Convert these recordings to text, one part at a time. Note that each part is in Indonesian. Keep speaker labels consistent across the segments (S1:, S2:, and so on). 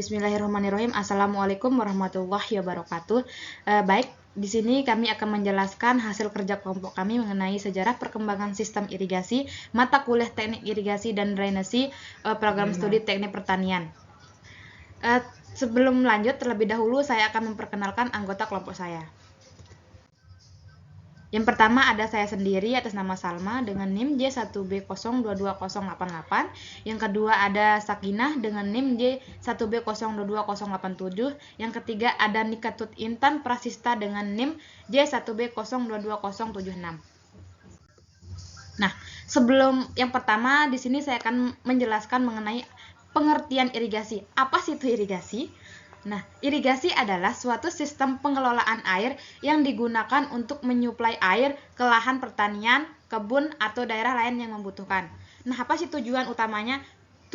S1: Bismillahirrahmanirrahim. Assalamualaikum warahmatullahi wabarakatuh. Baik, di sini kami akan menjelaskan hasil kerja kelompok kami mengenai sejarah perkembangan sistem irigasi, mata kuliah teknik irigasi dan drainasi, program studi teknik pertanian. Sebelum lanjut, terlebih dahulu saya akan memperkenalkan anggota kelompok saya. Yang pertama ada saya sendiri atas nama Salma dengan NIM J1B022088. Yang kedua ada Sakinah dengan NIM J1B022087. Yang ketiga ada Nikatut Intan Prasista dengan NIM J1B022076. Nah, sebelum yang pertama di sini saya akan menjelaskan mengenai pengertian irigasi. Apa sih itu irigasi? Nah, irigasi adalah suatu sistem pengelolaan air yang digunakan untuk menyuplai air ke lahan pertanian, kebun, atau daerah lain yang membutuhkan. Nah, apa sih tujuan utamanya?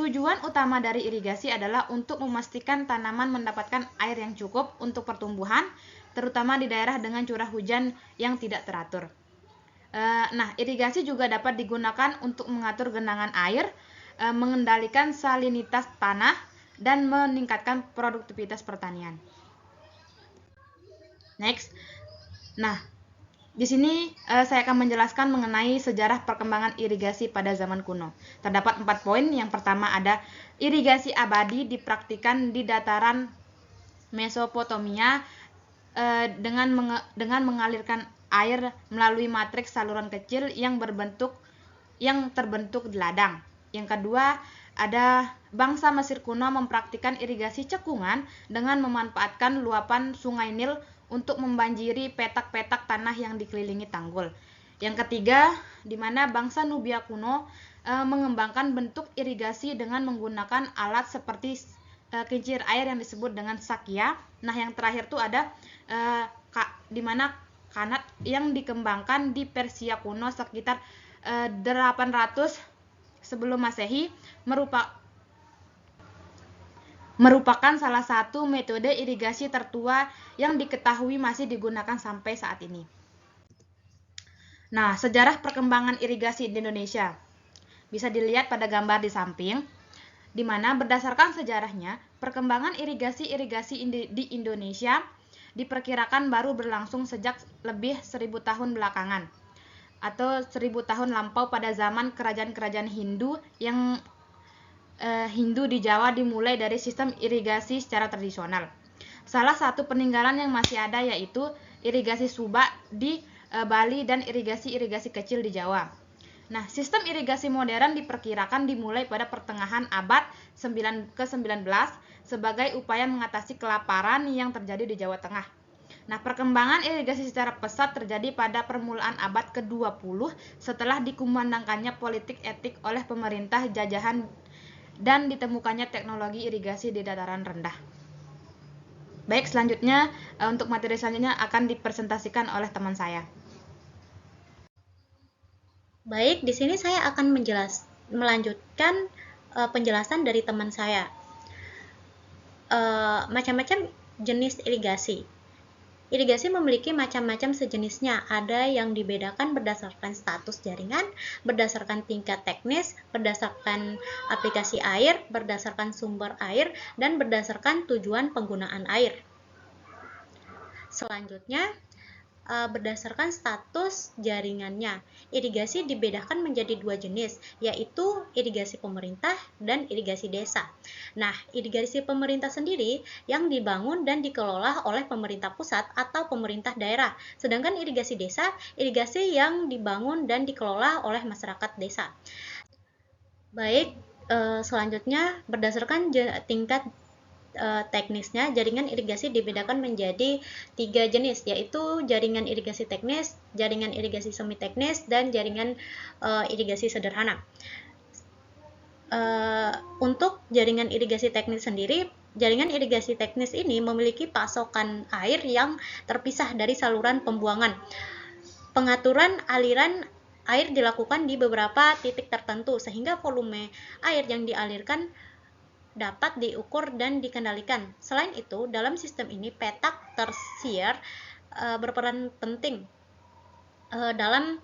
S1: Tujuan utama dari irigasi adalah untuk memastikan tanaman mendapatkan air yang cukup untuk pertumbuhan, terutama di daerah dengan curah hujan yang tidak teratur. Nah, irigasi juga dapat digunakan untuk mengatur genangan air, mengendalikan salinitas tanah, dan meningkatkan produktivitas pertanian. Next. Nah, di sini saya akan menjelaskan mengenai sejarah perkembangan irigasi pada zaman kuno. Terdapat 4 poin. Yang pertama ada irigasi abadi dipraktikkan di dataran Mesopotamia dengan mengalirkan air melalui matriks saluran kecil yang terbentuk di ladang. Yang kedua, ada bangsa Mesir kuno mempraktikkan irigasi cekungan dengan memanfaatkan luapan sungai Nil untuk membanjiri petak-petak tanah yang dikelilingi tanggul. Yang ketiga, di mana bangsa Nubia kuno mengembangkan bentuk irigasi dengan menggunakan alat seperti kincir air yang disebut dengan sakya. Nah, yang terakhir tuh ada di mana kanat yang dikembangkan di Persia kuno sekitar 800 sebelum Masehi merupakan salah satu metode irigasi tertua yang diketahui masih digunakan sampai saat ini. Nah, sejarah perkembangan irigasi di Indonesia bisa dilihat pada gambar di samping, di mana berdasarkan sejarahnya, perkembangan irigasi di Indonesia diperkirakan baru berlangsung sejak lebih 1000 tahun belakangan, atau 1000 tahun lampau pada zaman kerajaan-kerajaan Hindu yang Hindu di Jawa dimulai dari sistem irigasi secara tradisional. Salah satu peninggalan yang masih ada yaitu irigasi subak di Bali dan irigasi-irigasi kecil di Jawa. Nah, sistem irigasi modern diperkirakan dimulai pada pertengahan abad ke-19 sebagai upaya mengatasi kelaparan yang terjadi di Jawa Tengah. Nah, perkembangan irigasi secara pesat terjadi pada permulaan abad ke-20 setelah dikumandangkannya politik etik oleh pemerintah jajahan dan ditemukannya teknologi irigasi di dataran rendah. Baik, selanjutnya untuk materi selanjutnya akan dipresentasikan oleh teman saya.
S2: Baik, di sini saya akan melanjutkan penjelasan dari teman saya. Macam-macam jenis irigasi. Irigasi memiliki macam-macam sejenisnya. Ada yang dibedakan berdasarkan status jaringan, berdasarkan tingkat teknis, berdasarkan aplikasi air, berdasarkan sumber air, dan berdasarkan tujuan penggunaan air. Selanjutnya, berdasarkan status jaringannya. Irigasi dibedakan menjadi 2 jenis, yaitu irigasi pemerintah dan irigasi desa. Nah, irigasi pemerintah sendiri yang dibangun dan dikelola oleh pemerintah pusat atau pemerintah daerah. Sedangkan irigasi desa, irigasi yang dibangun dan dikelola oleh masyarakat desa. Baik, selanjutnya berdasarkan tingkat teknisnya, jaringan irigasi dibedakan menjadi 3 jenis, yaitu jaringan irigasi teknis, jaringan irigasi semi teknis, dan jaringan irigasi sederhana. Untuk jaringan irigasi teknis sendiri, jaringan irigasi teknis ini memiliki pasokan air yang terpisah dari saluran pembuangan. Pengaturan aliran air dilakukan di beberapa titik tertentu, sehingga volume air yang dialirkan dapat diukur dan dikendalikan. Selain itu, dalam sistem ini petak tersier berperan penting dalam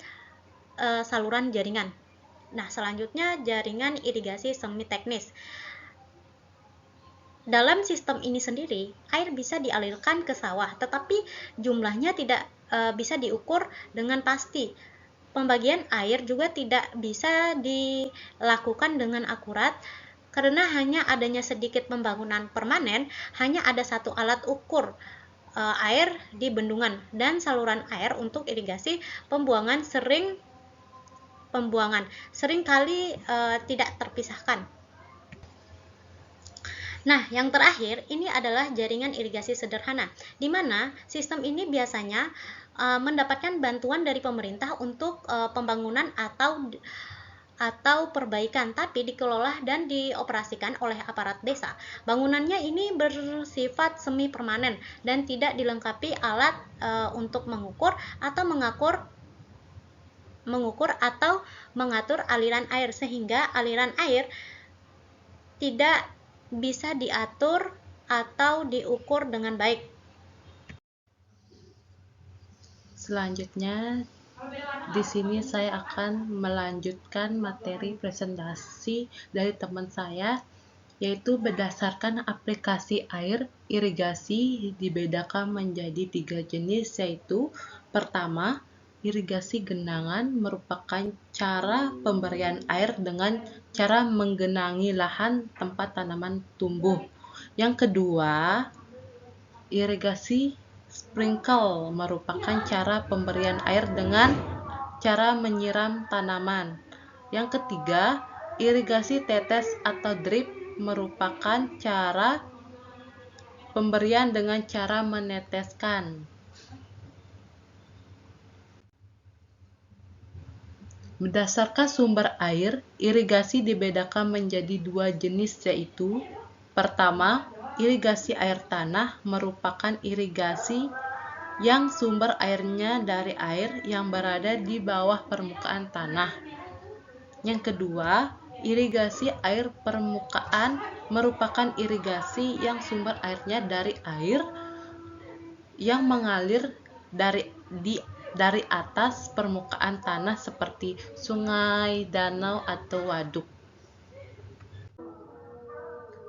S2: saluran jaringan. Nah, selanjutnya jaringan irigasi semi teknis. Dalam sistem ini sendiri, air bisa dialirkan ke sawah, tetapi jumlahnya tidak bisa diukur dengan pasti. Pembagian air juga tidak bisa dilakukan dengan akurat karena hanya adanya sedikit pembangunan permanen, hanya ada satu alat ukur air di bendungan dan saluran air untuk irigasi pembuangan seringkali tidak terpisahkan. Nah, yang terakhir ini adalah jaringan irigasi sederhana, di mana sistem ini biasanya mendapatkan bantuan dari pemerintah untuk pembangunan atau perbaikan, tapi dikelola dan dioperasikan oleh aparat desa. Bangunannya ini bersifat semi permanen dan tidak dilengkapi alat untuk mengukur atau mengatur aliran air, sehingga aliran air tidak bisa diatur atau diukur dengan baik.
S3: Selanjutnya, di sini saya akan melanjutkan materi presentasi dari teman saya, yaitu berdasarkan aplikasi air, irigasi dibedakan menjadi 3 jenis, yaitu pertama, irigasi genangan merupakan cara pemberian air dengan cara menggenangi lahan tempat tanaman tumbuh. Yang kedua, irigasi sprinkle merupakan cara pemberian air dengan cara menyiram tanaman. Yang ketiga, irigasi tetes atau drip merupakan cara pemberian dengan cara meneteskan. Berdasarkan sumber air, irigasi dibedakan menjadi 2 jenis, yaitu pertama, irigasi air tanah merupakan irigasi yang sumber airnya dari air yang berada di bawah permukaan tanah. Yang kedua, irigasi air permukaan merupakan irigasi yang sumber airnya dari air yang mengalir dari atas permukaan tanah seperti sungai, danau, atau waduk.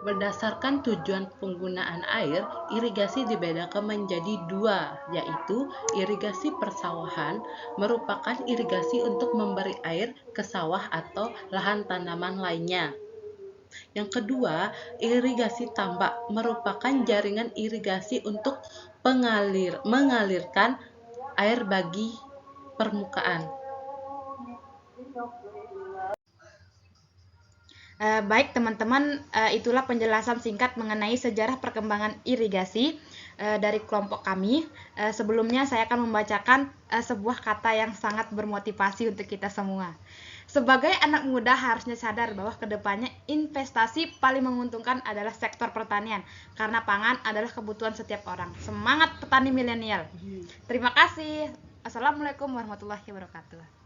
S3: Berdasarkan tujuan penggunaan air, irigasi dibedakan menjadi 2, yaitu irigasi persawahan merupakan irigasi untuk memberi air ke sawah atau lahan tanaman lainnya. Yang kedua, irigasi tambak merupakan jaringan irigasi untuk mengalirkan air bagi permukaan.
S1: Baik teman-teman, itulah penjelasan singkat mengenai sejarah perkembangan irigasi dari kelompok kami. Sebelumnya saya akan membacakan sebuah kata yang sangat bermotivasi untuk kita semua. Sebagai anak muda harusnya sadar bahwa kedepannya investasi paling menguntungkan adalah sektor pertanian, karena pangan adalah kebutuhan setiap orang. Semangat petani milenial. Terima kasih. Assalamualaikum warahmatullahi wabarakatuh.